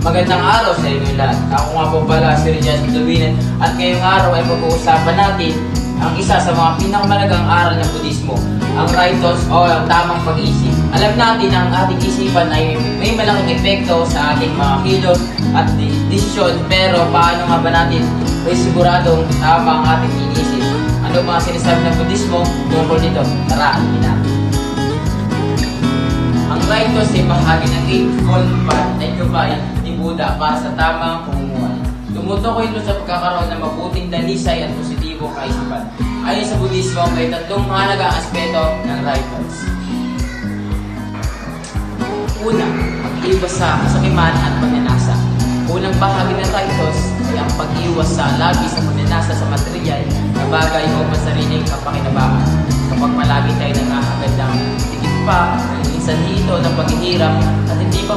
Magandang araw sa inyo lahat. Ako nga po pala si Rian Dubinan at ngayong araw ay pag-uusapan natin ang isa sa mga pinakamalagang aral ng Budismo, ang rights o ang tamang pag-isip. Alam natin na ang ating isipan ay may malaking epekto sa ating mga kilos at desisyon, pero paano nga ba natin ay siguradong tama ang ating iniisip? Ano mga sinasabi ng Budismo tungkol dito? Tara, alamin natin. Ang rights ay bahagi ng Eightfold Path na gabay ni Buddha para sa tamang pamumuhay. Tumutukoy ito sa pagkakaroon ng mabuting dalisay at positibong kaisipan. Ayon sa Budismo, may tatlong mahalagang aspeto ng rights. Una, pag-iwas sa kasakiman at pagnanasa. Unang bahagi ng rights ay ang pag-iwas sa labis sa pagnanasa sa material na bagay o sariling kapakinabangan. Kapag malagi tayo nakakagandang tigit pa, minsan dito ng paghihirap at hindi pa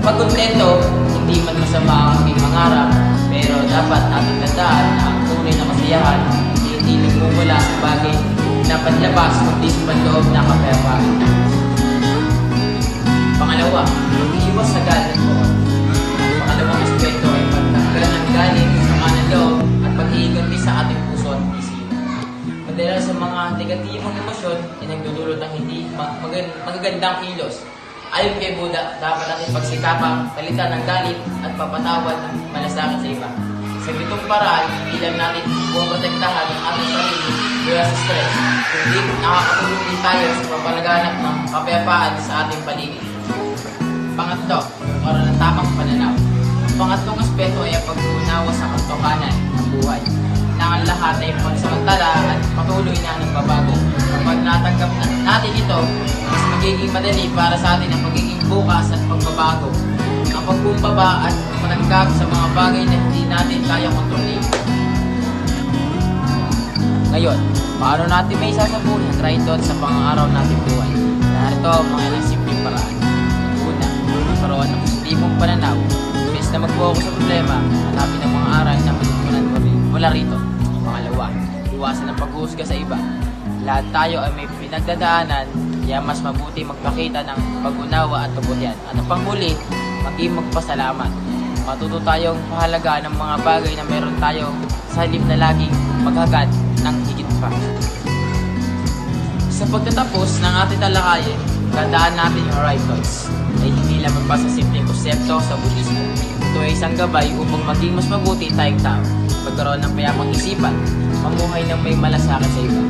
pagkontento, hindi man masama ang maging mangarap, pero dapat natin tandaan na ang tunay na kasiyahan hindi nagmumula sa bagay na panlabas kundi sa panloob na kapayapaan. Pangalawa, mag-iwas sa galit po. Ang pangalawang aspeto ay pagtanggal ng galit, sama ng loob at pag-iiganti sa ating puso at isipan. Madalas sa mga negatibong emosyon ay nagdudulot ng hindi magagandang kilos. Ayon kay Buddha, dapat natin pagsikapang palitan ng galit at papatawad ng malasakit sa iba. Sa ganitong paraan, hindi lang natin puprotektahan ang ating sarili mula sa stress, kundi nakakatulong din tayo sa papalaganap ng kapayapaan sa ating paligid. Pangatlo, magkaroon ng tamang pananaw. Ang pangatlong aspeto ay ang pag-unawa sa katotohanan ng buhay. Ang lahat ay pagsamantala at patuloy na nagbabago. Kapag natanggap natin ito, mas magiging madali para sa atin ang pagiging bukas at pagbabago. Ang pagbumbaba at matanggap sa mga bagay na hindi natin kayang kontrolin. Ngayon, paano natin may sasabuhin ang rights sa pang-araw natin buhay? Narito ang mga ilang simpleng paraan. Una, magkaroon ng positibong pananaw. Imbes na mag-focus sa problema, hanapin ang mga aral na matutunan mula rito. Pangalawa, iwasan ang pag-uusga sa iba. Lahat tayo ay may pinagdadaanan, kaya mas mabuti magpakita ng pag-unawa at kabutihan. At ang panghuli, maging magpasalamat. Matuto tayong pahalagaan ng mga bagay na meron tayo sa halip na laging maghagad ng higit pa. Sa pagtatapos ng ating talakayin, tandaan natin yung rights ay hindi lamang pa sa simpleng konsepto sa Budismo. Ito ay isang gabay upang maging mas mabuti tayong tao, magkaroon ng payapang isipan, mamuhay ng may malasakit sa iba.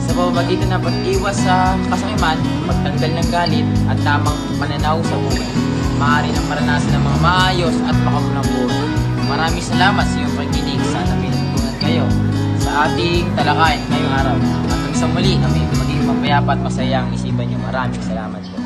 Sa pamamagitan ng pag-iwas sa kasakiman, pagtanggal ng galit at tamang pananaw sa buhay, maaari nang maranasan ng mga maayos at makabulang buhay. Maraming salamat sa iyong pagkinig. Sana pinatutunan kayo sa ating talakayan ngayong araw. Hanggang sa muli na may maging mapayapa at masaya ang isipan niyo. Maraming salamat po.